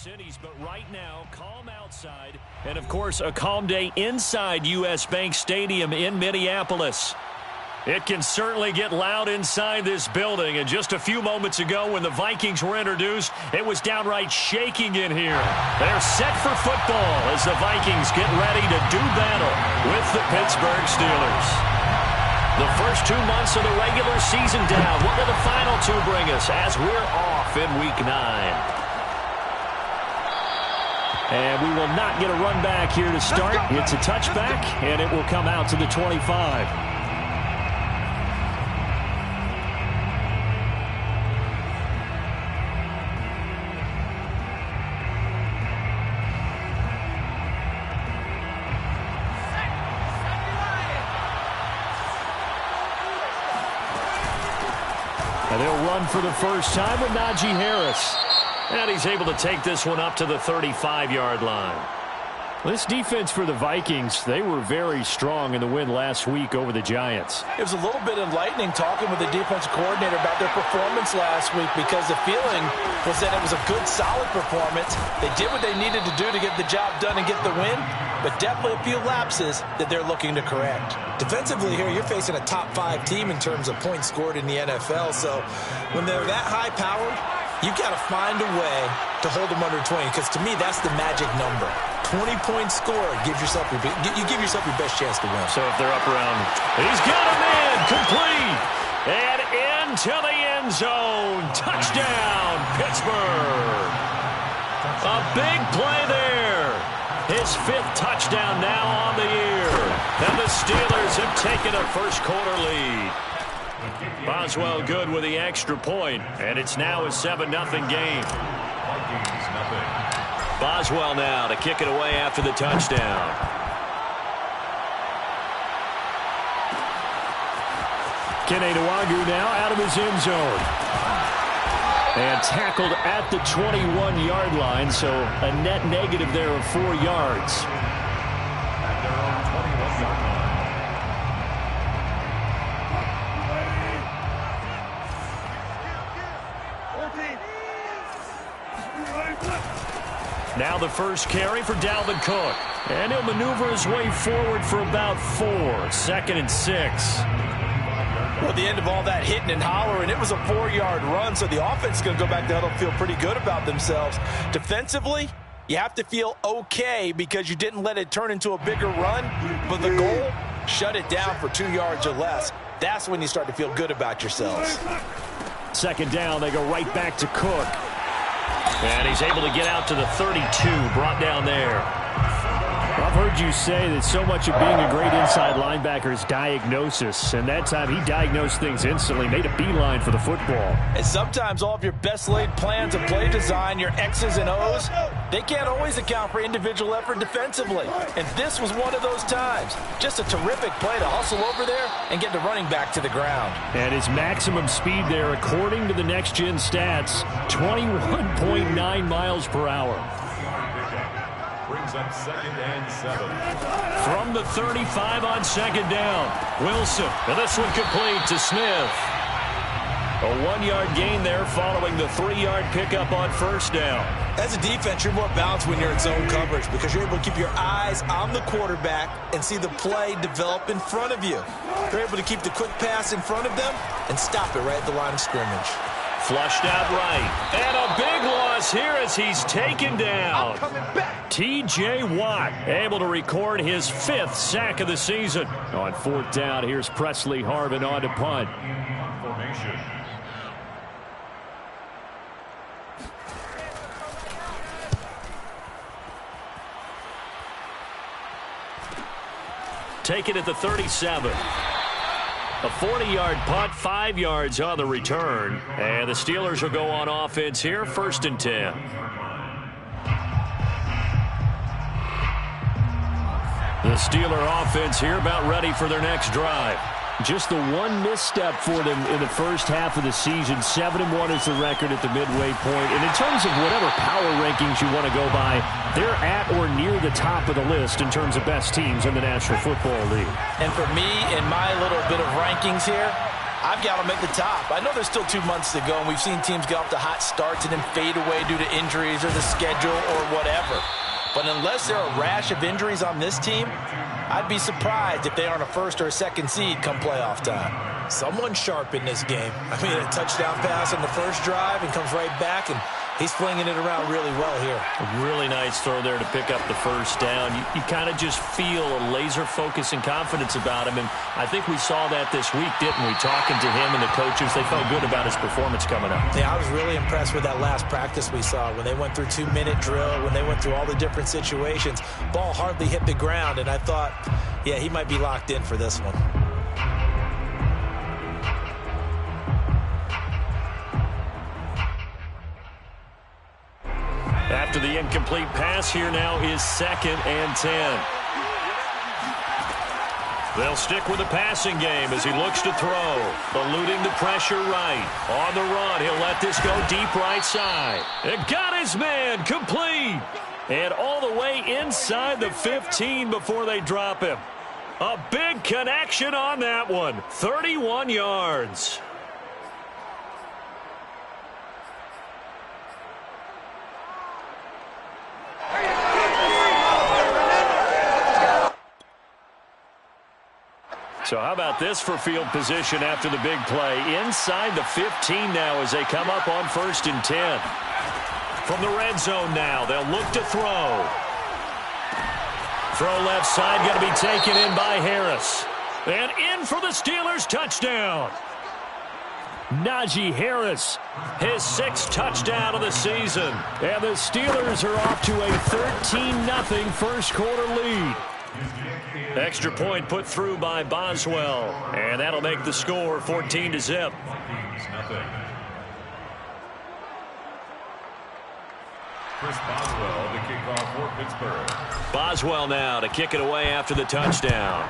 cities, but right now, calm outside. And, of course, a calm day inside U.S. Bank Stadium in Minneapolis. It can certainly get loud inside this building. And just a few moments ago when the Vikings were introduced, it was downright shaking in here. They're set for football as the Vikings get ready to do battle with the Pittsburgh Steelers. The first 2 months of the regular season down. What will the final two bring us as we're off in Week 9? And we will not get a run back here to start. It's a touchback, and it will come out to the 25. And they'll run for the first time with Najee Harris. And he's able to take this one up to the 35-yard line. This defense for the Vikings, they were very strong in the win last week over the Giants. It was a little bit enlightening talking with the defensive coordinator about their performance last week because the feeling was that it was a good, solid performance. They did what they needed to do to get the job done and get the win, but definitely a few lapses that they're looking to correct. Defensively here, you're facing a top-5 team in terms of points scored in the NFL, so when they're that high-powered, you've got to find a way to hold them under 20, because to me, that's the magic number. 20 points scored gives yourself you give yourself your best chance to win. So if they're up around, he's got him in, complete, and into the end zone. Touchdown, Pittsburgh. A big play there. His 5th touchdown now on the year. And the Steelers have taken a first-quarter lead. Boswell good with the extra point, and it's now a 7-0 game. Boswell now to kick it away after the touchdown. Kene Nwangwu now out of his end zone. And tackled at the 21-yard line, so a net negative there of 4 yards. Now the first carry for Dalvin Cook. And he'll maneuver his way forward for about 4. 2nd and 6. Well, at the end of all that hitting and hollering, it was a 4-yard run, so the offense is going to go back to huddle and feel pretty good about themselves. Defensively, you have to feel okay because you didn't let it turn into a bigger run, but the goal, shut it down for 2 yards or less. That's when you start to feel good about yourselves. 2nd down, they go right back to Cook. And he's able to get out to the 32, brought down there. I've heard you say that so much of being a great inside linebacker is diagnosis. And that time he diagnosed things instantly, made a beeline for the football. And sometimes all of your best laid plans of play design, your X's and O's, they can't always account for individual effort defensively. And this was one of those times. Just a terrific play to hustle over there and get the running back to the ground. And his maximum speed there, according to the next-gen stats, 21.9 miles per hour. Brings up 2nd and 7. From the 35 on 2nd down. Wilson, and this one complete to Smith. A 1-yard gain there following the 3-yard pickup on 1st down. As a defense, you're more balanced when you're in zone coverage because you're able to keep your eyes on the quarterback and see the play develop in front of you. You're able to keep the quick pass in front of them and stop it right at the line of scrimmage. Flushed out right. And a big loss here as he's taken down. T.J. Watt able to record his 5th sack of the season. On 4th down, here's Presley Harvin on to punt. Formation. Take it at the 37. A 40-yard punt, 5 yards on the return. And the Steelers will go on offense here, 1st and 10. The Steeler offense here about ready for their next drive. Just the one misstep for them in the first half of the season. 7-1 is the record at the midway point. And in terms of whatever power rankings you want to go by, they're at or near the top of the list in terms of best teams in the National Football League. And for me, in my little bit of rankings here, I've got them at the top. I know there's still 2 months to go, and we've seen teams get off to hot starts and then fade away due to injuries or the schedule or whatever. But unless there are a rash of injuries on this team, I'd be surprised if they aren't a first or a second seed come playoff time. Someone sharp in this game. I mean, a touchdown pass on the first drive and comes right back, and he's flinging it around really well here. A really nice throw there to pick up the first down. You kind of just feel a laser focus and confidence about him, and I think we saw that this week, didn't we? Talking to him and the coaches, they felt good about his performance coming up. Yeah, I was really impressed with that last practice we saw when they went through 2-minute drill, when they went through all the different situations. Ball hardly hit the ground, and I thought, yeah, he might be locked in for this one. After the incomplete pass, here now is 2nd and 10. They'll stick with the passing game as he looks to throw. Eluding the pressure right. On the run, he'll let this go deep right side. And got his man complete. And all the way inside the 15 before they drop him. A big connection on that one. 31 yards. So how about this for field position after the big play? Inside the 15 now as they come up on 1st and 10. From the red zone now, they'll look to throw. Throw left side, going to be taken in by Harris. And in for the Steelers touchdown. Najee Harris, his 6th touchdown of the season. And the Steelers are off to a 13-0 first quarter lead. Extra point put through by Boswell. And that'll make the score 14-0. Chris Boswell, the kickoff for Pittsburgh. Boswell now to kick it away after the touchdown.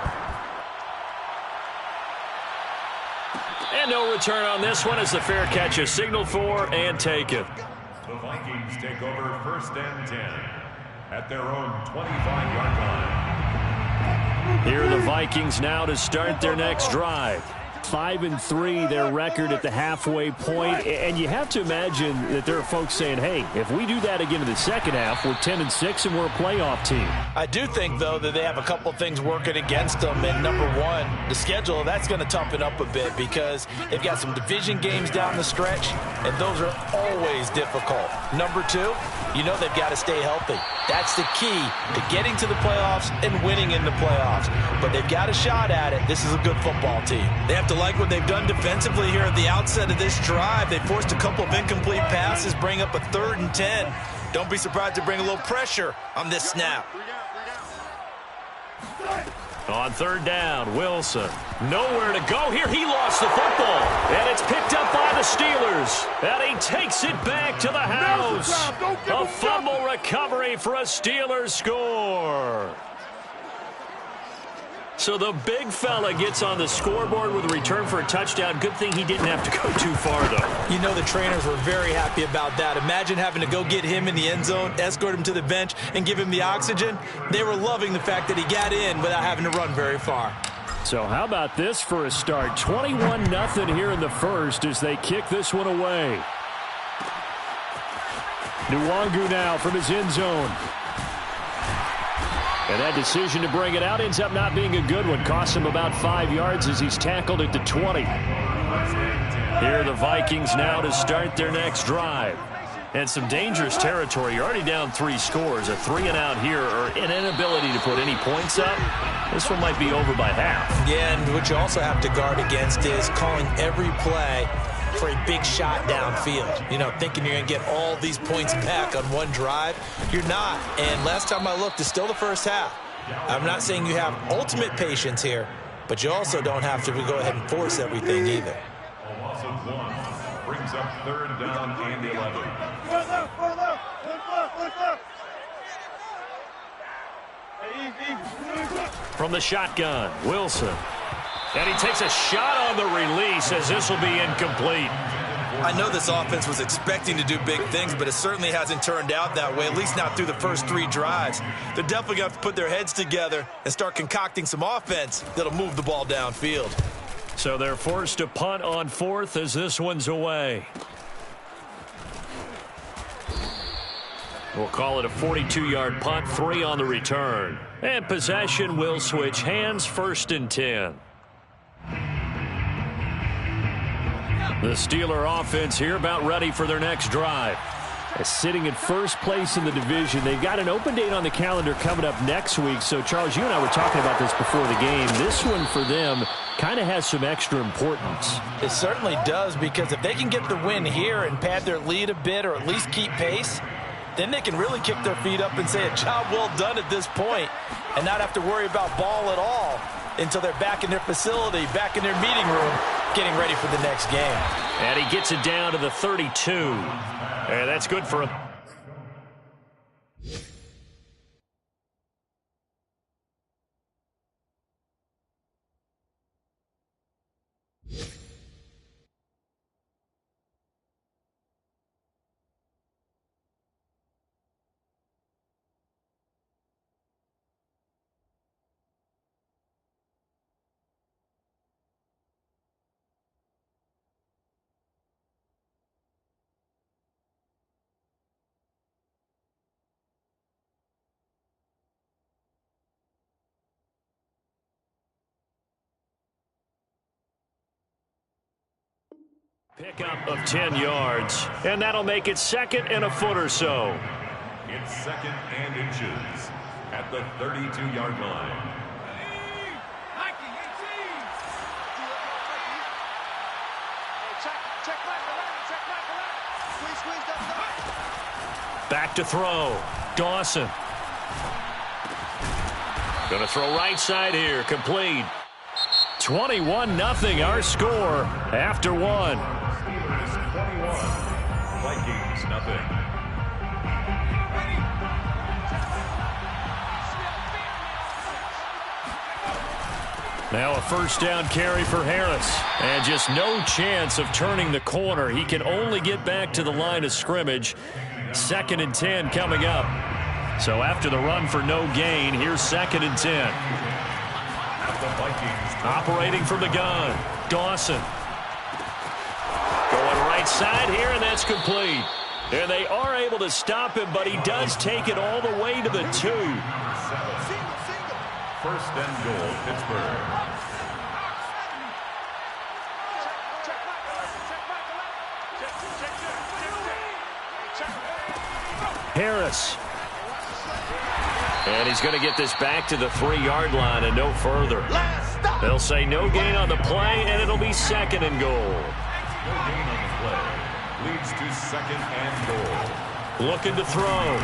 And no return on this one as the fair catch is signaled for and taken. The Vikings take over 1st and 10 at their own 25-yard line. Here are the Vikings now to start their next drive. 5-3 their record at the halfway point, and you have to imagine that there are folks saying, hey, if we do that again in the second half, we're 10-6 and we're a playoff team. I do think, though, that they have a couple of things working against them. And number one, the schedule, that's going to toughen up a bit because they've got some division games down the stretch, and those are always difficult. Number two, you know they've got to stay healthy. That's the key to getting to the playoffs and winning in the playoffs. But they've got a shot at it. This is a good football team. They have to like what they've done defensively here at the outset of this drive. They forced a couple of incomplete passes, bring up a 3rd and 10. Don't be surprised to bring a little pressure on this snap. On 3rd down, Wilson. Nowhere to go here. He lost the football. And it's picked up by the Steelers. And he takes it back to the house. A fumble recovery for a Steelers score. So the big fella gets on the scoreboard with a return for a touchdown. Good thing he didn't have to go too far, though. You know the trainers were very happy about that. Imagine having to go get him in the end zone, escort him to the bench, and give him the oxygen. They were loving the fact that he got in without having to run very far. So how about this for a start? 21-0 here in the first as they kick this one away. Nwangu now from his end zone. And that decision to bring it out ends up not being a good one. Costs him about 5 yards as he's tackled at the 20. Here are the Vikings now to start their next drive. And some dangerous territory. You're already down 3 scores. A 3-and-out here or an inability to put any points up. This one might be over by half. Yeah, and what you also have to guard against is calling every play for a big shot downfield. You know, thinking you're going to get all these points back on one drive. You're not. And last time I looked, it's still the first half. I'm not saying you have ultimate patience here, but you also don't have to go ahead and force everything either. A loss of 1 brings up 3rd down and 11. From the shotgun, Wilson. And he takes a shot on the release as this will be incomplete. I know this offense was expecting to do big things, but it certainly hasn't turned out that way, at least not through the first 3 drives. They're definitely going to have to put their heads together and start concocting some offense that'll move the ball downfield. So they're forced to punt on fourth as this one's away. We'll call it a 42-yard punt, 3 on the return. And possession will switch hands, 1st and 10. The Steeler offense here about ready for their next drive. Sitting in first place in the division. They've got an open date on the calendar coming up next week. So, Charles, you and I were talking about this before the game. This one for them kind of has some extra importance. It certainly does, because if they can get the win here and pad their lead a bit or at least keep pace, then they can really kick their feet up and say a job well done at this point and not have to worry about ball at all until they're back in their facility, back in their meeting room, getting ready for the next game. And he gets it down to the 32. And that's good for him. Pickup of 10 yards, and that'll make it 2nd and a foot or so. It's 2nd and inches at the 32-yard line. Back to throw. Dawson. Gonna throw right side here. Complete. 21-0 our score after 1. Steelers 21, Vikings nothing. Now a first down carry for Harris. And just no chance of turning the corner. He can only get back to the line of scrimmage. 2nd and 10 coming up. So after the run for no gain, here's 2nd and 10. Operating from the gun. Dawson. Going right side here, and that's complete. And they are able to stop him, but he does take it all the way to the 2. 1st and goal, Pittsburgh. Harris. And he's going to get this back to the 3-yard line and no further. They'll say no gain on the play, and it'll be 2nd and goal. No gain on the play. Leads to 2nd and goal. Looking to throw.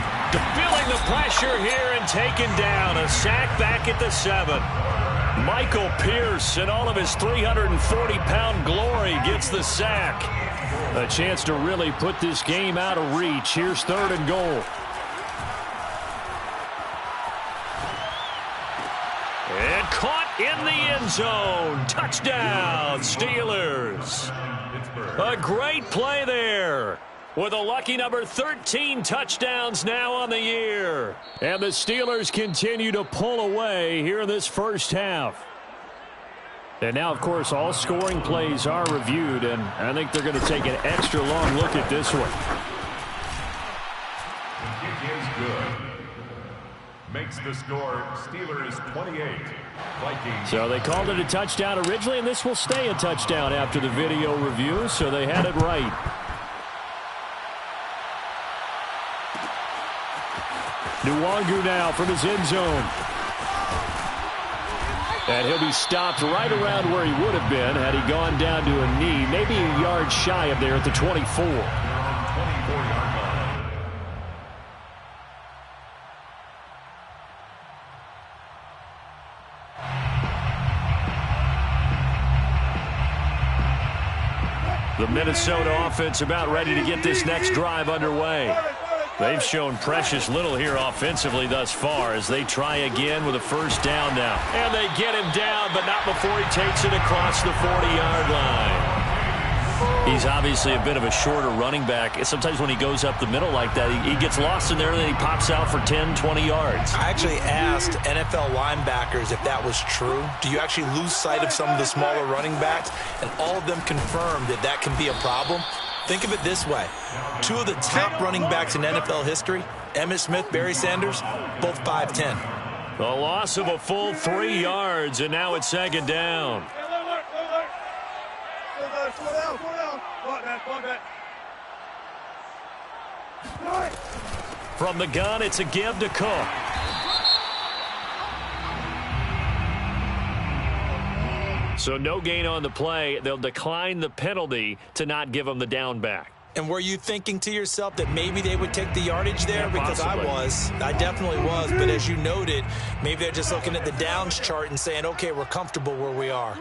Feeling the pressure here and taken down. A sack back at the 7. Michael Pierce, in all of his 340-pound glory, gets the sack. A chance to really put this game out of reach. Here's 3rd and goal. And caught in the end zone. Touchdown, Steelers. A great play there. With a lucky number 13 touchdowns now on the year. And the Steelers continue to pull away here in this first half. And now, of course, all scoring plays are reviewed, and I think they're going to take an extra long look at this one. The kick is good. Makes the score Steelers 28, Vikings. So they called it a touchdown originally, and this will stay a touchdown after the video review, so they had it right. Nwangu now from his end zone. And he'll be stopped right around where he would have been had he gone down to a knee, maybe a yard shy of there at the 24. 24-yard line. The Minnesota offense about ready to get this next drive underway. They've shown precious little here offensively thus far as they try again with a first down now. And they get him down, but not before he takes it across the 40-yard line. He's obviously a bit of a shorter running back. Sometimes when he goes up the middle like that, he gets lost in there and then he pops out for 10, 20 yards. I actually asked NFL linebackers if that was true. Do you actually lose sight of some of the smaller running backs? And all of them confirmed that that can be a problem. Think of it this way. Two of the top running backs in NFL history, Emmitt Smith, Barry Sanders, both 5'10". A loss of a full 3 yards, and now it's second down. From the gun, it's a give to Cook. So no gain on the play. They'll decline the penalty to not give him the down back. And were you thinking to yourself that maybe they would take the yardage there? Yeah, because possibly. I definitely was. But as you noted, maybe they're just looking at the downs chart and saying, okay, we're comfortable where we are.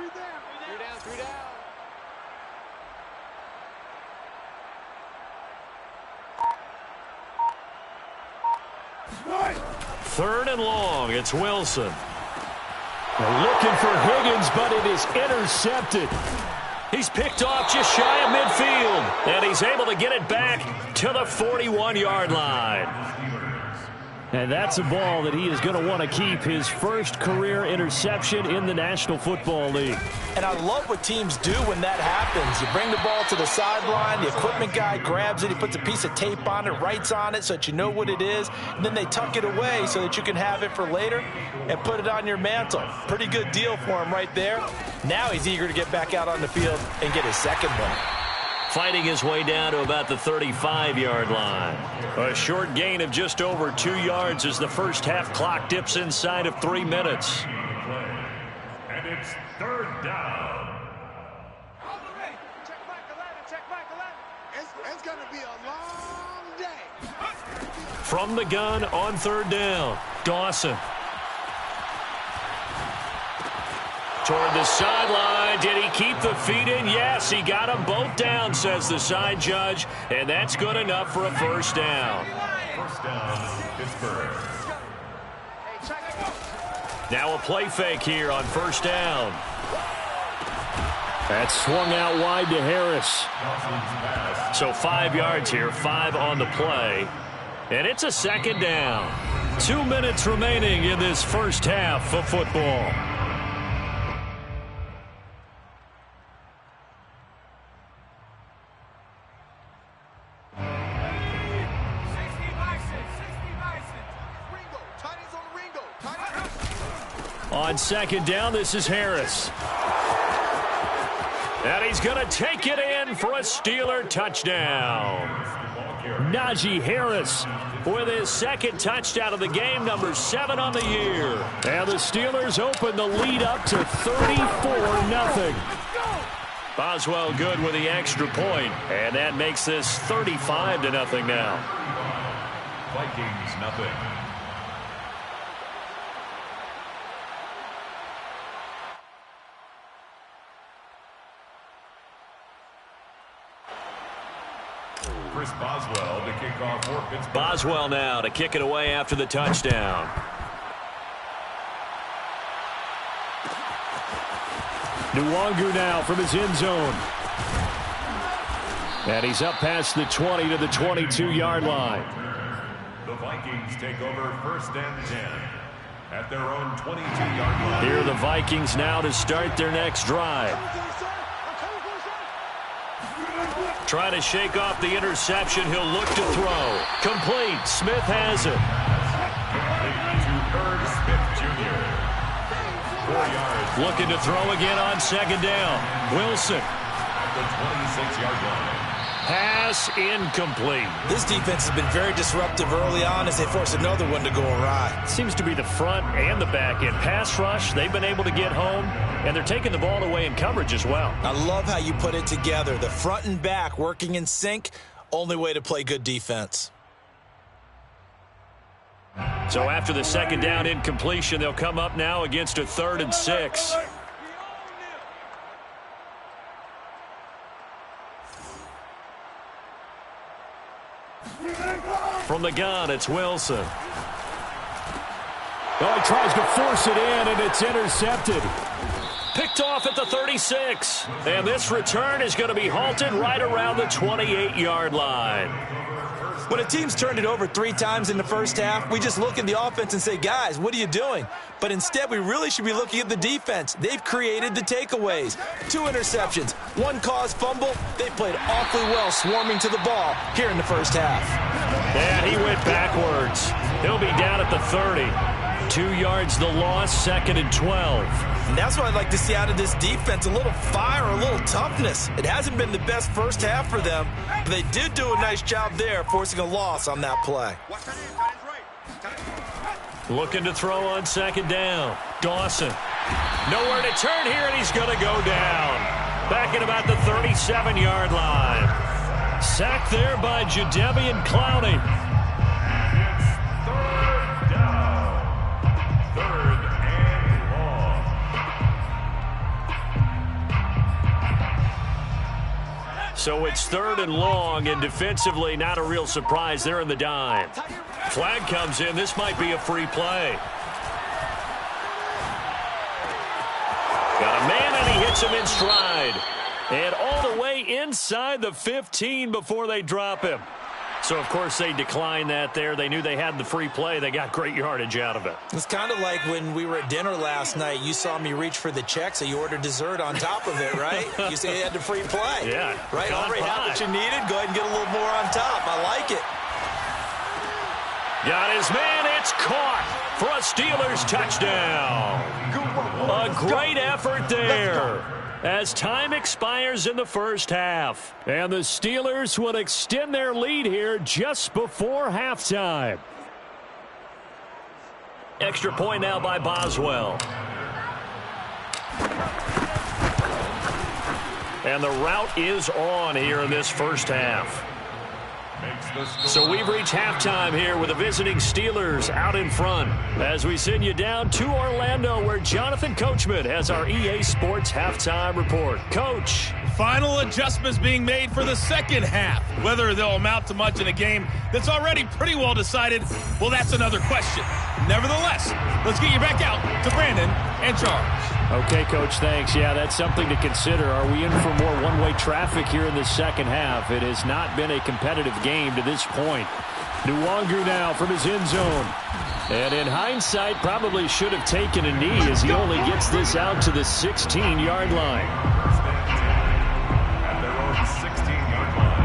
Third and long, it's Wilson. They're looking for Higgins, but it is intercepted. He's picked off just shy of midfield, and he's able to get it back to the 41-yard line. And that's a ball that he is going to want to keep, his first career interception in the National Football League. And I love what teams do when that happens. You bring the ball to the sideline, the equipment guy grabs it, he puts a piece of tape on it, writes on it so that you know what it is, and then they tuck it away so that you can have it for later and put it on your mantle. Pretty good deal for him right there. Now he's eager to get back out on the field and get his second one. Fighting his way down to about the 35-yard line. A short gain of just over 2 yards as the first half clock dips inside of 3 minutes. And it's third down. It's going to be a long day. From the gun on third down, Dawson. Toward the sideline. Did he keep the feet in? Yes, he got them both down, says the side judge, and that's good enough for a first down. First down, Pittsburgh. Now a play fake here on first down. That's swung out wide to Harris. So 5 yards here, 5 on the play, and it's a second down. 2 minutes remaining in this first half of football. On second down, this is Harris. And he's going to take it in for a Steeler touchdown. Najee Harris with his second touchdown of the game, number 7 on the year. And the Steelers open the lead up to 34-0. Boswell good with the extra point, and that makes this 35-0 now. Vikings, nothing. Chris Boswell to kick off for Pittsburgh. Boswell now to kick it away after the touchdown. Nwangu now from his end zone. And he's up past the 20 to the 22-yard line. The Vikings take over first and 10 at their own 22-yard line. Here are the Vikings now to start their next drive. Trying to shake off the interception. He'll look to throw. Complete. Smith has it. Complete to Herb Smith Jr. 4 yards. Looking to throw again on second down. Wilson. At the 26-yard line. Pass incomplete. This defense has been very disruptive early on as they force another one to go awry. Seems to be the front and the back end. Pass rush, they've been able to get home, and they're taking the ball away in coverage as well. I love how you put it together. The front and back working in sync, only way to play good defense. So after the second down incompletion, they'll come up now against a 3rd and 6. From the gun, it's Wilson. Oh, he tries to force it in, and it's intercepted. Picked picked off at the 36. And this return is going to be halted right around the 28-yard line. When a team's turned it over 3 times in the first half, we just look at the offense and say, guys, what are you doing? But instead, we really should be looking at the defense. They've created the takeaways. 2 interceptions, 1 caused fumble. They played awfully well swarming to the ball here in the first half. And he went backwards. He'll be down at the 30. 2 yards the loss, 2nd and 12. And that's what I'd like to see out of this defense, a little fire, a little toughness. It hasn't been the best first half for them, but they did do a nice job there, forcing a loss on that play. Looking to throw on 2nd down. Dawson. Nowhere to turn here, and he's going to go down. Back at about the 37-yard line. Sacked there by Jadeveon Clowney. So it's 3rd and long, and defensively not a real surprise. They're in the dime. Flag comes in. This might be a free play. Got a man, and he hits him in stride. And all the way inside the 15 before they drop him. So, of course, they declined that there. They knew they had the free play. They got great yardage out of it. It's kind of like when we were at dinner last night. You saw me reach for the check, so you ordered dessert on top of it, right? You said you had the free play. Yeah. Right? Already had what you needed. Go ahead and get a little more on top. I like it. Got his man. It's caught for a Steelers touchdown. A great effort there as time expires in the first half. And the Steelers will extend their lead here just before halftime. Extra point now by Boswell. And the route is on here in this first half. So we've reached halftime here with the visiting Steelers out in front as we send you down to Orlando where Jonathan Coachman has our EA Sports halftime report. Coach. Final adjustments being made for the second half. Whether they'll amount to much in a game that's already pretty well decided, well, that's another question. Nevertheless, let's get you back out to Brandon and Charles. Okay, Coach, thanks. Yeah, that's something to consider. Are we in for more one-way traffic here in the second half? It has not been a competitive game to this point. Nwangu now from his end zone. And in hindsight, probably should have taken a knee as he only gets this out to the 16-yard line. At their own 16-yard line.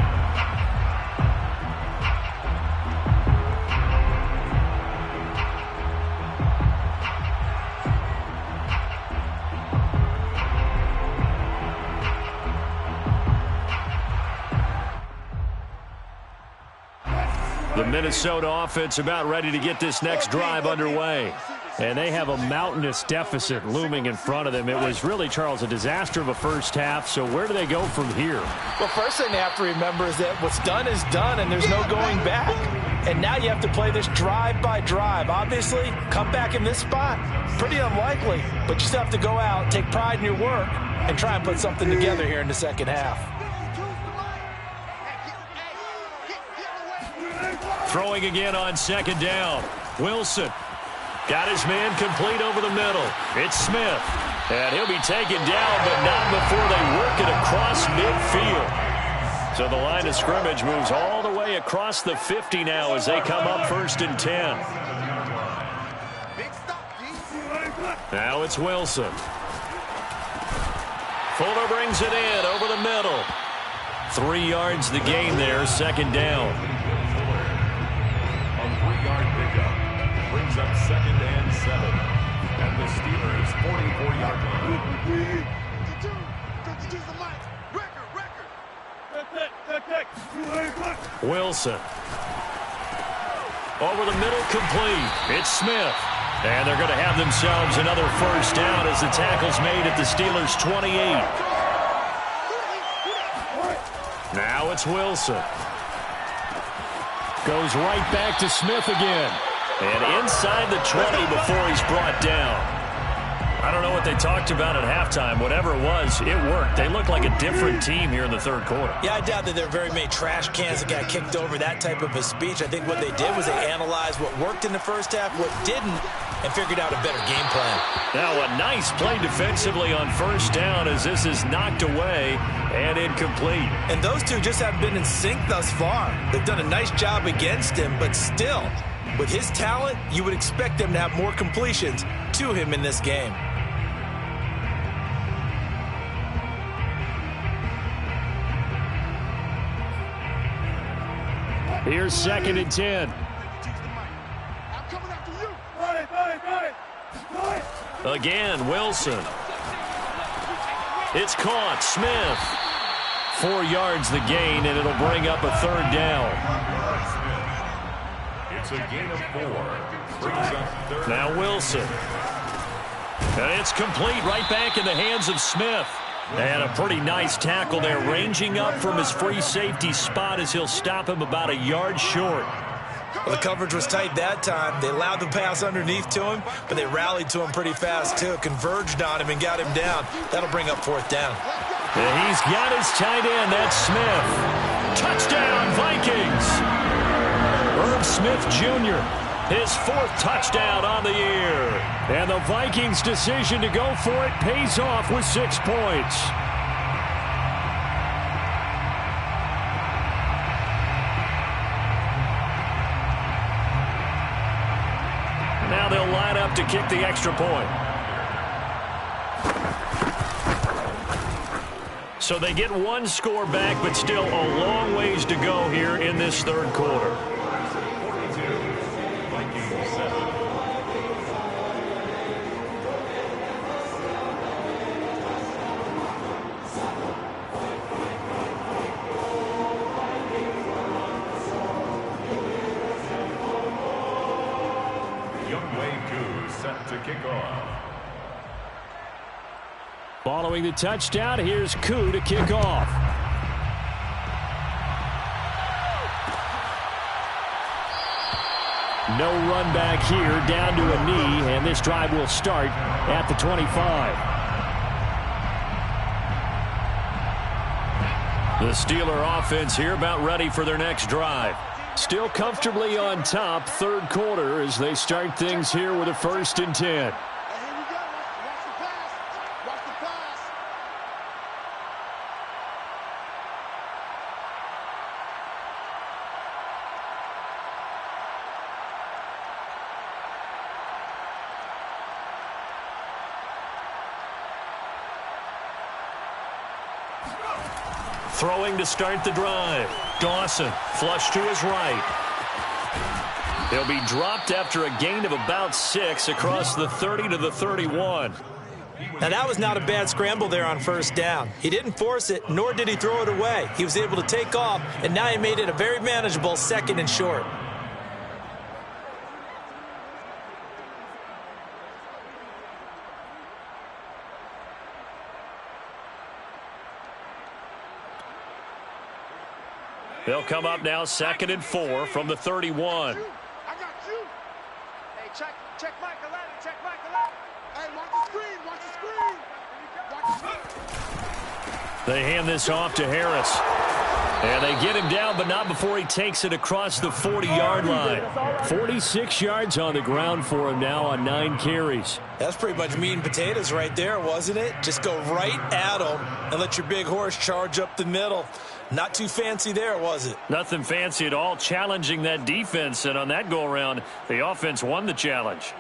The Minnesota offense about ready to get this next drive underway. And they have a mountainous deficit looming in front of them. It was really, Charles, a disaster of a first half. So where do they go from here? Well, first thing they have to remember is that what's done is done, and there's no going back. And now you have to play this drive by drive. Obviously, come back in this spot, pretty unlikely. But you still have to go out, take pride in your work, and try and put something together here in the second half. Throwing again on 2nd down. Wilson got his man complete over the middle. It's Smith. And he'll be taken down, but not before they work it across midfield. So the line of scrimmage moves all the way across the 50 now as they come up 1st and 10. Now it's Wilson. Fuller brings it in over the middle. 3 yards the gain there, 2nd down. Brings up 2nd and 7. And the Steelers 44-yard line. Wilson. Over the middle, complete. It's Smith. And they're going to have themselves another first down as the tackle's made at the Steelers' 28. Now it's Wilson. Goes right back to Smith again. And inside the 20 before he's brought down. I don't know what they talked about at halftime. Whatever it was, it worked. They look like a different team here in the third quarter. Yeah, I doubt that there are very many trash cans that got kicked over, that type of a speech. I think what they did was they analyzed what worked in the first half, what didn't, and figured out a better game plan. Now a nice play defensively on first down as this is knocked away and incomplete. And those two just haven't been in sync thus far. They've done a nice job against him, but still, with his talent, you would expect them to have more completions to him in this game. Here's 2nd and 10. Again, Wilson. It's caught. Smith. 4 yards the gain, and it'll bring up a 3rd down. It's a gain of 4. Brings up 3rd. Now Wilson. And it's complete right back in the hands of Smith. And a pretty nice tackle there, ranging up from his free safety spot as he'll stop him about a yard short. Well, the coverage was tight that time. They allowed the pass underneath to him, but they rallied to him pretty fast, too. Converged on him and got him down. That'll bring up 4th down. And he's got his tight end. That's Smith. Touchdown, Vikings. Irv Smith Jr., his 4th touchdown on the year. And the Vikings' decision to go for it pays off with 6 points. Now they'll line up to kick the extra point. So they get 1 score back, but still a long ways to go here in this 3rd quarter. To kick off. Following the touchdown, here's Koo to kick off. No run back here, down to a knee, and this drive will start at the 25. The Steeler offense here about ready for their next drive. Still comfortably on top, 3rd quarter, as they start things here with a 1st and 10. Throwing to start the drive. Dawson, flush to his right. He'll be dropped after a gain of about 6 across the 30 to the 31. Now, that was not a bad scramble there on 1st down. He didn't force it, nor did he throw it away. He was able to take off, and now he made it a very manageable 2nd and short. They'll come up now 2nd and 4 from the 31. I got you. Hey, check Michael Allen. Check Michael Allen. Hey, watch the screen. Watch the screen. Watch the screen. They hand this off to Harris. And they get him down, but not before he takes it across the 40-yard line. 46 yards on the ground for him now on 9 carries. That's pretty much meat and potatoes right there, wasn't it? Just go right at him and let your big horse charge up the middle. Not too fancy there, was it? Nothing fancy at all, challenging that defense. And on that go-around, the offense won the challenge.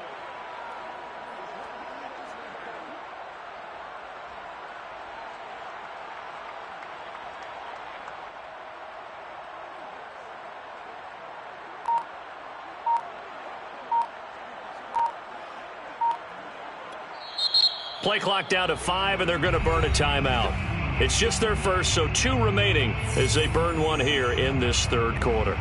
Play clock down to 5, and they're going to burn a timeout. It's just their first, so 2 remaining as they burn one here in this 3rd quarter.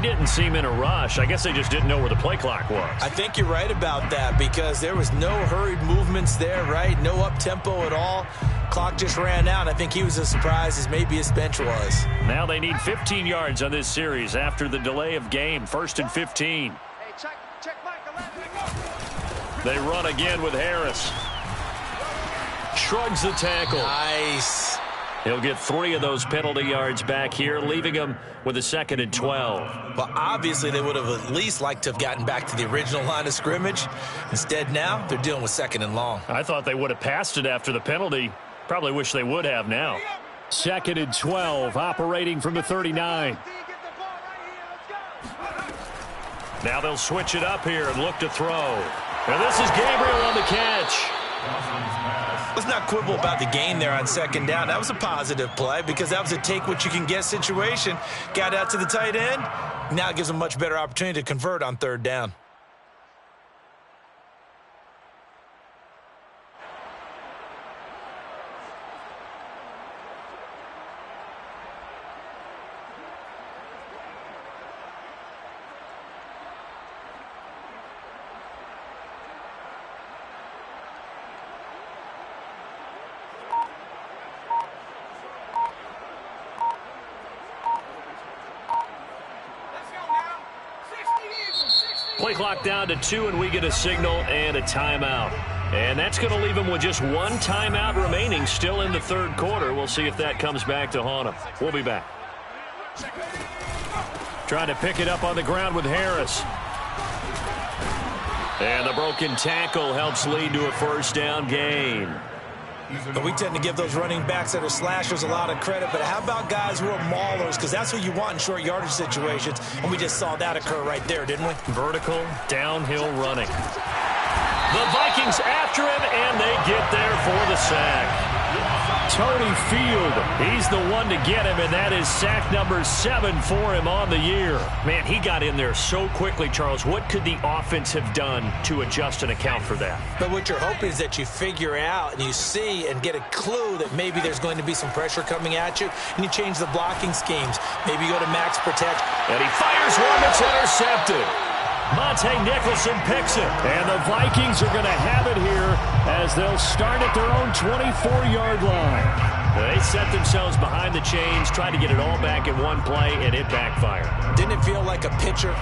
didn't seem in a rush. I guess they just didn't know where the play clock was. I think you're right about that because there was no hurried movements there, right? No up-tempo at all. Clock just ran out. I think he was as surprised as maybe his bench was. Now they need 15 yards on this series after the delay of game. 1st and 15. Hey, check Michael. They run again with Harris. Shrugs the tackle. Nice. He'll get 3 of those penalty yards back here, leaving him with a 2nd and 12. But obviously they would have at least liked to have gotten back to the original line of scrimmage. Instead now, they're dealing with 2nd and long. I thought they would have passed it after the penalty. Probably wish they would have now. 2nd and 12, operating from the 39. Now they'll switch it up here and look to throw. Now this is Gabriel on the catch. Let's not quibble about the gain there on 2nd down. That was a positive play because that was a take-what-you-can-get situation. Got out to the tight end. Now it gives them a much better opportunity to convert on 3rd down. Play clock down to 2, and we get a signal and a timeout. And that's going to leave them with just 1 timeout remaining still in the 3rd quarter. We'll see if that comes back to haunt them. We'll be back. Trying to pick it up on the ground with Harris. And the broken tackle helps lead to a 1st down gain. But we tend to give those running backs that are slashers a lot of credit. But how about guys who are maulers? Because that's what you want in short yardage situations. And we just saw that occur right there, didn't we? Vertical, downhill running. The Vikings after him, and they get there for the sack. Tony Field, he's the one to get him, and that is sack number 7 for him on the year. Man, he got in there so quickly, Charles. What could the offense have done to adjust and account for that? But what you're hoping is that you figure out and you see and get a clue that maybe there's going to be some pressure coming at you, and you change the blocking schemes. Maybe you go to max protection. And he fires one that's intercepted. Monte Nicholson picks it. And the Vikings are going to have it here as they'll start at their own 24-yard line. They set themselves behind the chains, tried to get it all back in one play, and it backfired. Didn't it feel like a pitcher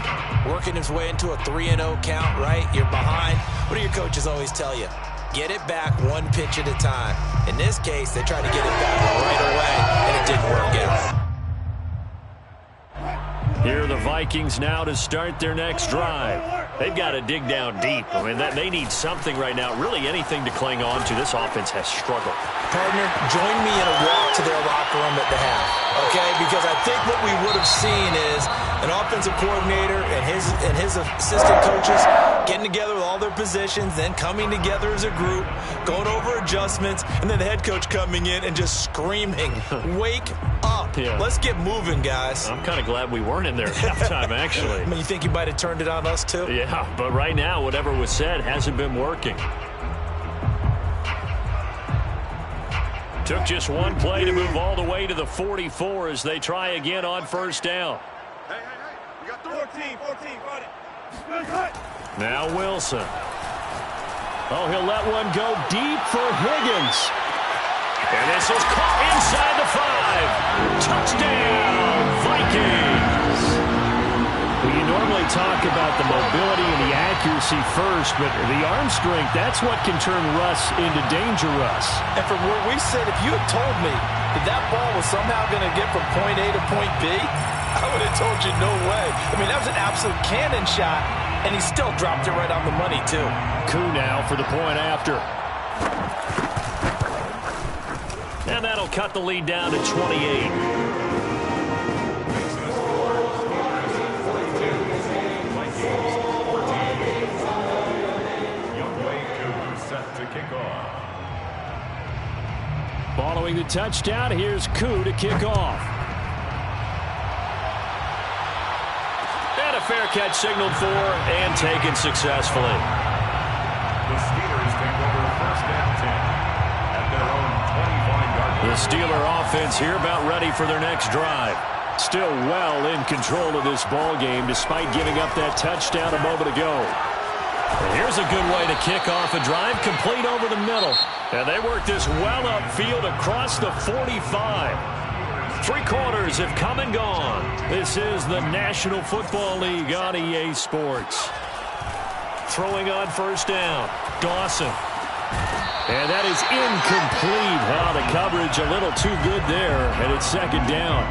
working his way into a 3-0 count, right? You're behind. What do your coaches always tell you? Get it back 1 pitch at a time. In this case, they tried to get it back right away, and it didn't work out. Here are the Vikings now to start their next drive. They've got to dig down deep. I mean, they need something right now, really anything to cling on to. This offense has struggled. Partner, join me in a walk to their locker room at the half, okay? Because I think what we would have seen is an offensive coordinator and his assistant coaches getting together with all their positions, then coming together as a group, going over adjustments, and then the head coach coming in and just screaming, wake up. Yeah. Let's get moving, guys. I'm kind of glad we weren't in there at halftime, actually. I mean, you think you might have turned it on us, too? Yeah, but right now, whatever was said hasn't been working. Took just 1 play to move all the way to the 44 as they try again on 1st down. Hey, we got 14, run it. Now Wilson. Oh, he'll let one go deep for Higgins. And this is caught inside the 5. Touchdown, Vikings. Well, you normally talk about the mobility and the accuracy first, but the arm strength, that's what can turn Russ into danger Russ. And from where we sit, if you had told me that ball was somehow going to get from point A to point B, I would have told you no way. I mean, that was an absolute cannon shot, and he still dropped it right on the money, too. Coup now for the point after. And that'll cut the lead down to 28. Following the touchdown, here's Koo to kick off. And a fair catch signaled for and taken successfully. The Steelers take over 1st and 10 at their own 25-yard line. The Steeler offense here about ready for their next drive. still well in control of this ball game despite giving up that touchdown a moment ago. And here's a good way to kick off a drive, complete over the middle. And they work this well upfield across the 45. 3 quarters have come and gone. This is the National Football League on EA Sports. Throwing on first down, Dawson. And that is incomplete. The coverage a little too good there, and it's second down.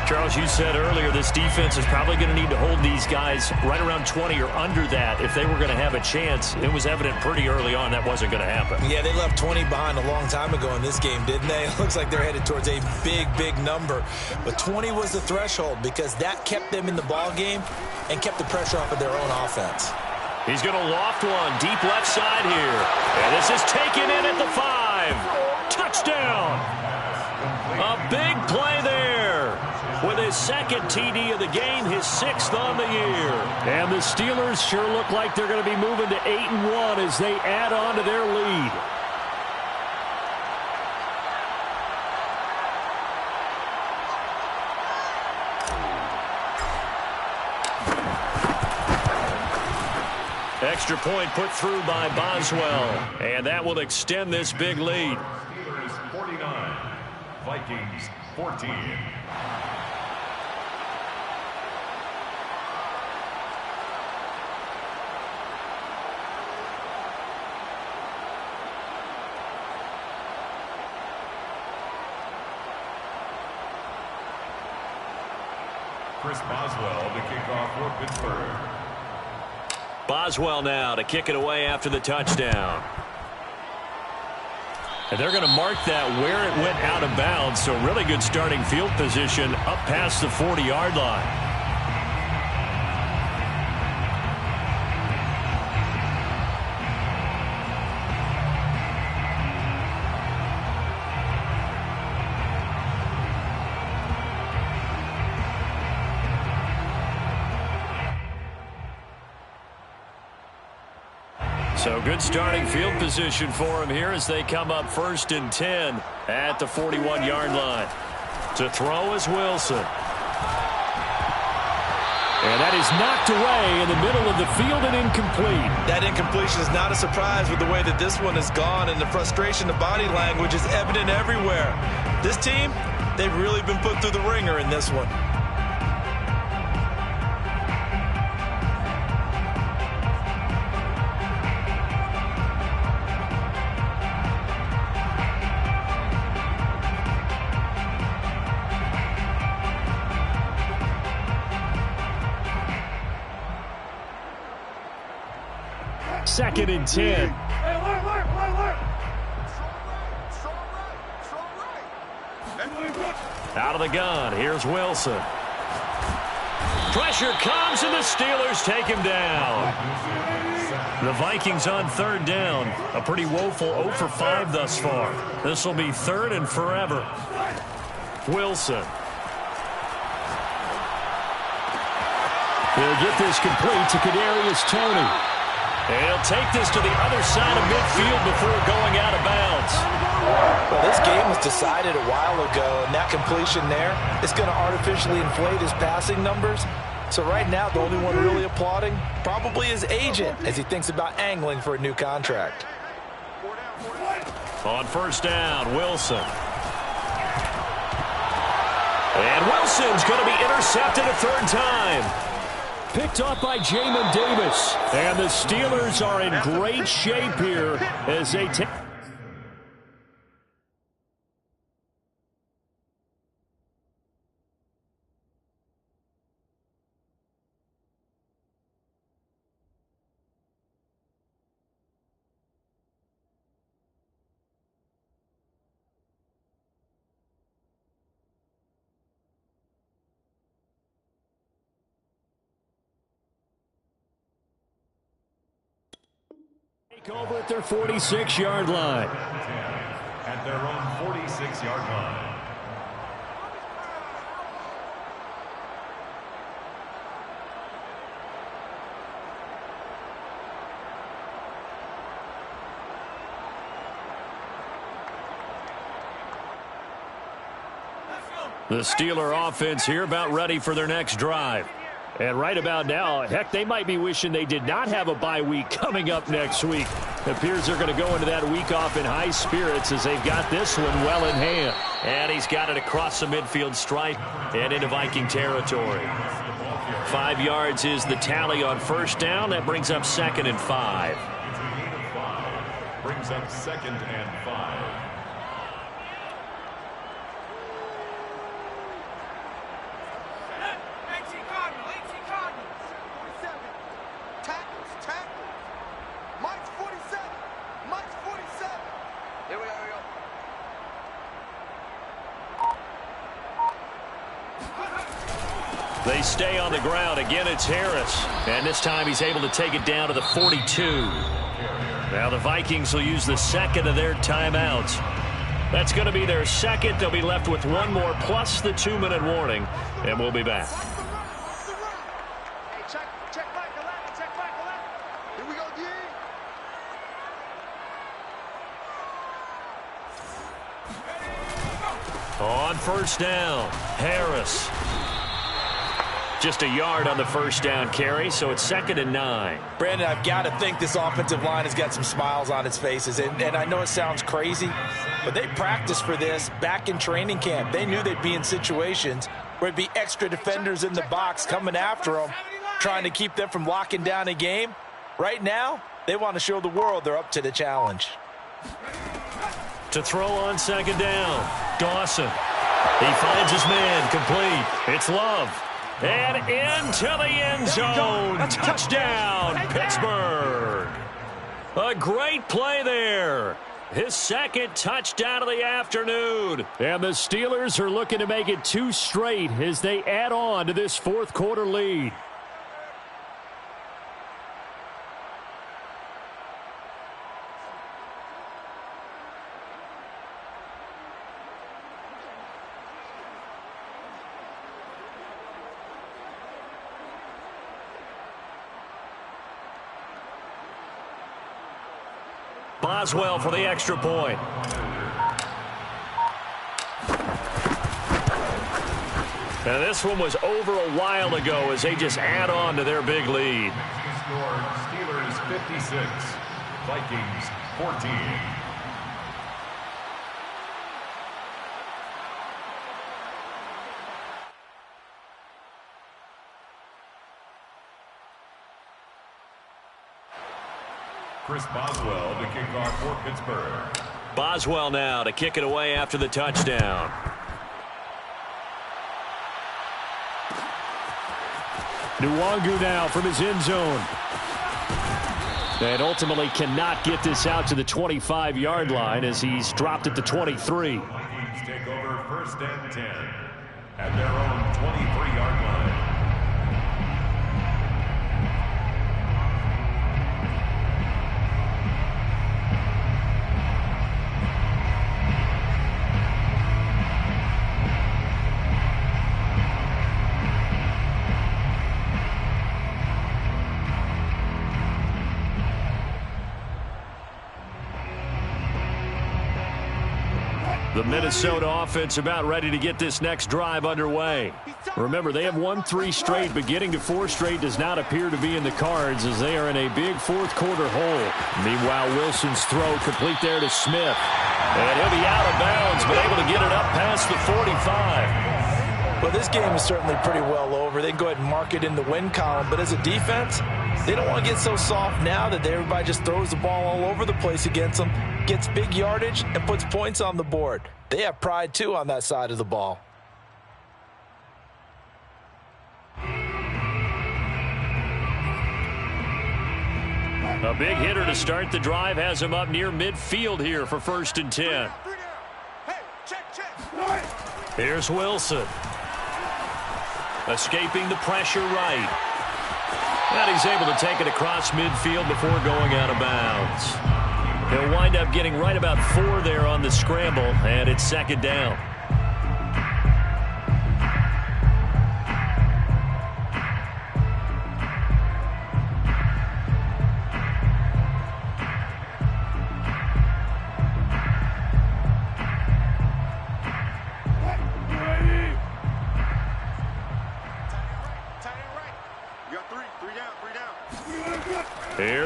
Charles, you said earlier this defense is probably going to need to hold these guys right around 20 or under that if they were going to have a chance. It was evident pretty early on that wasn't going to happen. Yeah, they left 20 behind a long time ago in this game, didn't they? It looks like they're headed towards a big number. But 20 was the threshold because that kept them in the ball game and kept the pressure off of their own offense. He's going to loft one deep left side here. And this is taken in at the 5. Touchdown. A big play there. With his second TD of the game, his 6th on the year. And the Steelers sure look like they're going to be moving to 8-1 as they add on to their lead. Extra point put through by Boswell. And that will extend this big lead. Steelers 49, Vikings 14. Chris Boswell to kick off for Pittsburgh. Boswell now to kick it away after the touchdown. And they're going to mark that where it went out of bounds. So really good starting field position up past the 40-yard line. So good starting field position for him here as they come up 1st and 10 at the 41-yard line. To throw is Wilson. And that is knocked away in the middle of the field and incomplete. That incompletion is not a surprise with the way that this one has gone, and the frustration of body language is evident everywhere. This team, they've really been put through the ringer in this one. Second and 10. Out of the gun. Here's Wilson. Pressure comes, and the Steelers take him down. The Vikings on 3rd down. A pretty woeful 0 for 5 thus far. This will be 3rd and forever. Wilson. He'll get this complete to Kadarius Toney. And he'll take this to the other side of midfield before going out of bounds. Well, this game was decided a while ago, and that completion there is going to artificially inflate his passing numbers. So right now, the only one really applauding probably his agent as he thinks about angling for a new contract. On 1st down, Wilson. And Wilson's going to be intercepted a 3rd time. Picked off by Jamin Davis. And the Steelers are in great shape here as they take... over at their 46-yard line. At their own 46-yard line. The Steeler offense here about ready for their next drive. And right about now, heck, they might be wishing they did not have a bye week coming up next week. It appears they're going to go into that week off in high spirits as they've got this one well in hand. And he's got it across the midfield stripe and into Viking territory. 5 yards is the tally on first down. That brings up 2nd and 5. Brings up 2nd and 5. They stay on the ground. Again, it's Harris. And this time he's able to take it down to the 42. Now the Vikings will use the second of their timeouts. That's going to be their second. They'll be left with one more plus the 2-minute warning. And we'll be back. On first down, Harris. Just a yard on the first down carry, so it's 2nd and 9. Brandon, I've got to think this offensive line has got some smiles on its faces. And I know it sounds crazy, but they practiced for this back in training camp. They knew they'd be in situations where it'd be extra defenders in the box coming after them, trying to keep them from locking down a game. Right now, they want to show the world they're up to the challenge. To throw on 2nd down, Dawson. He finds his man, complete. It's Love. And into the end zone. Touchdown, Pittsburgh. A great play there. His second touchdown of the afternoon. And the Steelers are looking to make it 2 straight as they add on to this fourth quarter lead. Boswell for the extra point. And this one was over a while ago as they just add on to their big lead. Score, Steelers 56, Vikings 14. Chris Boswell to kick off for Pittsburgh. Boswell now to kick it away after the touchdown. Nwangu now from his end zone. And ultimately cannot get this out to the 25-yard line as he's dropped at the 23. Vikings take over 1st and 10 at their own 23-yard line. The Minnesota offense about ready to get this next drive underway. Remember, they have won 3 straight, but getting to 4 straight does not appear to be in the cards as they are in a big fourth quarter hole. Meanwhile, Wilson's throw complete there to Smith. And he'll be out of bounds, but able to get it up past the 45. Well, this game is certainly pretty well over. They can go ahead and mark it in the win column, but as a defense, they don't want to get so soft now that everybody just throws the ball all over the place against them, gets big yardage, and puts points on the board. They have pride, too, on that side of the ball. A big hitter to start the drive has him up near midfield here for 1st and 10. Here's Wilson. Escaping the pressure right. And he's able to take it across midfield before going out of bounds. He'll wind up getting right about 4 there on the scramble, and it's 2nd down.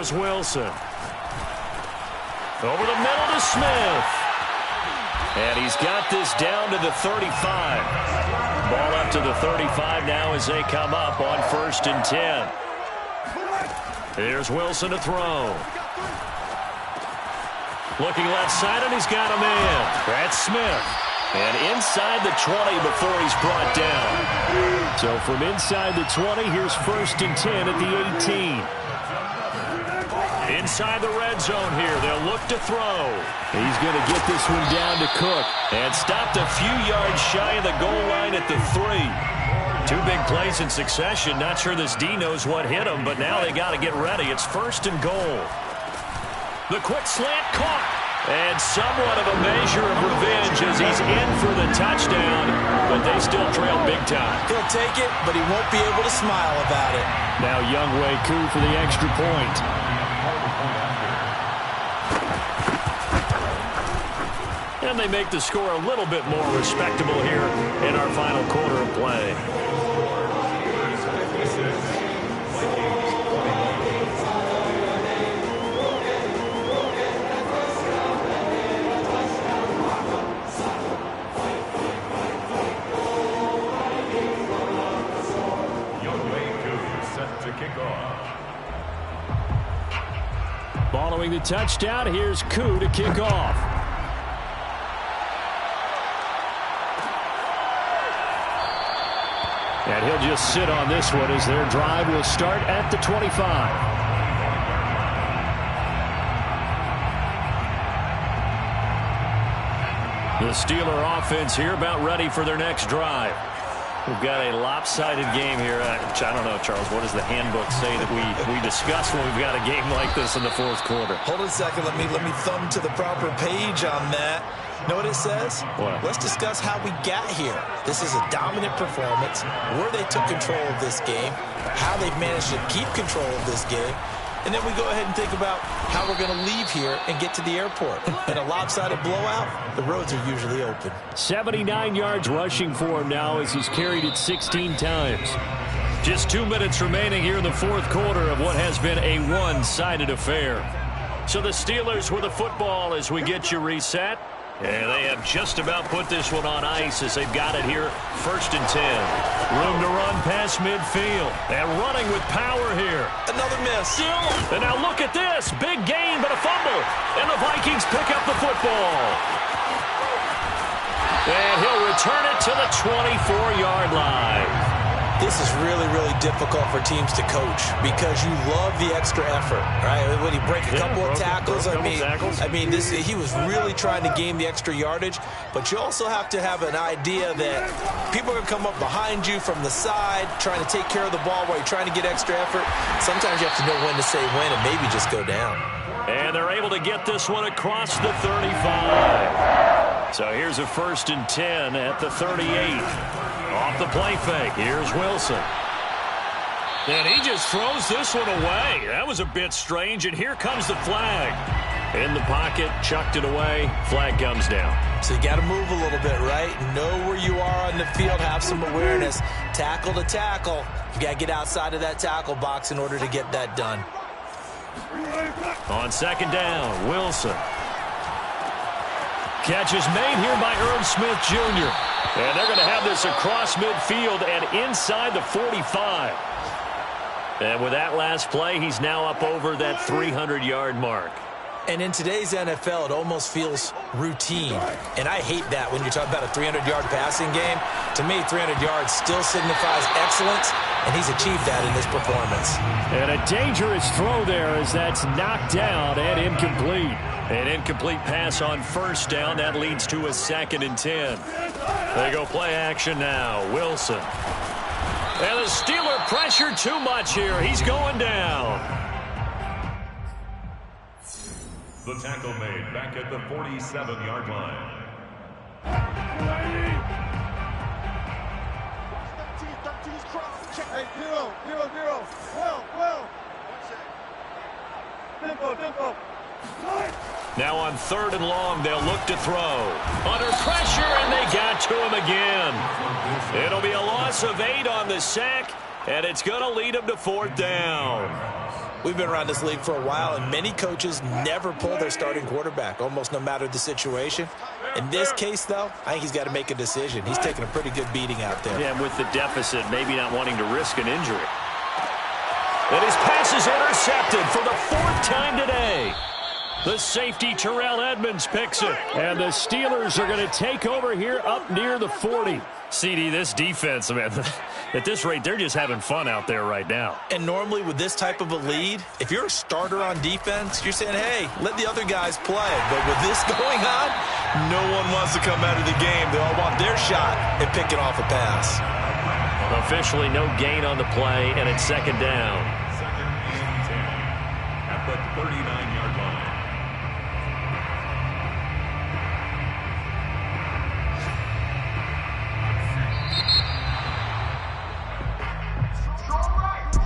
Here's Wilson. Over the middle to Smith. And he's got this down to the 35. Ball up to the 35 now as they come up on 1st and 10. Here's Wilson to throw. Looking left side, and he's got a man. That's Smith. And inside the 20 before he's brought down. So from inside the 20, here's 1st and 10 at the 18. Inside the red zone here. They'll look to throw. He's going to get this one down to Cook. And stopped a few yards shy of the goal line at the 3. 2 big plays in succession. Not sure this D knows what hit him, but now they got to get ready. It's 1st and goal. The quick slant caught. And somewhat of a measure of revenge as he's in for the touchdown, but they still trail big time. He'll take it, but he won't be able to smile about it. Now Younghoe Koo for the extra point. And they make the score a little bit more respectable here in our final quarter of play. Following the touchdown, here's Koo to kick off. And he'll just sit on this one as their drive will start at the 25. The Steeler offense here about ready for their next drive. We've got a lopsided game here. I don't know, Charles. What does the handbook say that we discuss when we've got a game like this in the 4th quarter? Hold on a second. Let me thumb to the proper page on that. Know what it says? What? Let's discuss how we got here. This is a dominant performance, where they took control of this game, how they've managed to keep control of this game, and then we go ahead and think about how we're going to leave here and get to the airport. In a lopsided blowout, the roads are usually open. 79 yards rushing for him now as he's carried it 16 times. Just 2 minutes remaining here in the 4th quarter of what has been a one-sided affair. So the Steelers with the football as we get you reset. And they have just about put this one on ice as they've got it here, 1st and 10. Room to run past midfield. And running with power here. Another miss. And now look at this. Big gain, but a fumble. And the Vikings pick up the football. And he'll return it to the 24-yard line. This is really, really difficult for teams to coach because you love the extra effort, right? When he break a couple of tackles, I mean, he was really trying to gain the extra yardage, but you also have to have an idea that people are going to come up behind you from the side trying to take care of the ball while you're trying to get extra effort. Sometimes you have to know when to say when and maybe just go down. And they're able to get this one across the 35. So here's a 1st and 10 at the 38. Off the play fake, here's Wilson. And he just throws this one away. That was a bit strange, and here comes the flag. In the pocket, chucked it away, flag comes down. So you got to move a little bit, right? Know where you are on the field, have some awareness. Tackle to tackle. You got to get outside of that tackle box in order to get that done. On 2nd down, Wilson. Catch is made here by Irv Smith Jr. And they're going to have this across midfield and inside the 45. And with that last play, he's now up over that 300-yard mark. And in today's NFL, it almost feels routine. And I hate that when you're talking about a 300-yard passing game. To me, 300 yards still signifies excellence, and he's achieved that in this performance. And a dangerous throw there as that's knocked down and incomplete. An incomplete pass on 1st down. That leads to a 2nd and 10. They go play action now. Wilson. And the Steeler pressure too much here. He's going down. The tackle made back at the 47-yard line. 13's cross. Check. Hey, 0. Well. Tempo. Now on 3rd and long, they'll look to throw. Under pressure, and they got to him again. It'll be a loss of 8 on the sack, and it's going to lead him to 4th down. We've been around this league for a while, and many coaches never pull their starting quarterback, almost no matter the situation. In this case, though, I think he's got to make a decision. He's taking a pretty good beating out there. Yeah, and with the deficit, maybe not wanting to risk an injury. And his pass is intercepted for the 4th time today. The safety, Terrell Edmonds, picks it. And the Steelers are going to take over here up near the 40. CD, this defense, man, at this rate, they're just having fun out there right now. And normally with this type of a lead, if you're a starter on defense, you're saying, hey, let the other guys play. But with this going on, no one wants to come out of the game. They all want their shot at picking off a pass. Officially no gain on the play, and it's 2nd down. 2nd and 10 at the 39-yard line.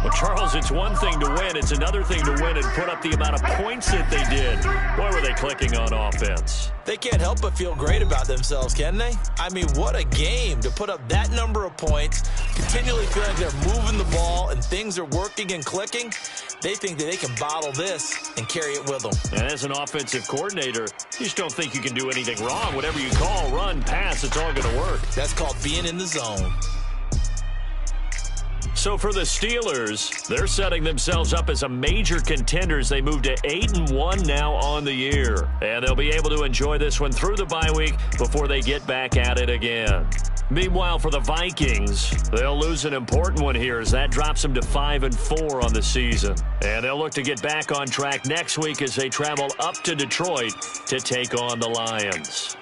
Well, Charles, it's one thing to win. It's another thing to win and put up the amount of points that they did. Boy, were they clicking on offense. They can't help but feel great about themselves, can they? I mean, what a game to put up that number of points, continually feeling like they're moving the ball and things are working and clicking. They think that they can bottle this and carry it with them. And as an offensive coordinator, you just don't think you can do anything wrong. Whatever you call, run, pass, it's all going to work. That's called being in the zone. So for the Steelers, they're setting themselves up as a major contender as they move to 8-1 now on the year. And they'll be able to enjoy this one through the bye week before they get back at it again. Meanwhile, for the Vikings, they'll lose an important one here as that drops them to 5-4 on the season. And they'll look to get back on track next week as they travel up to Detroit to take on the Lions.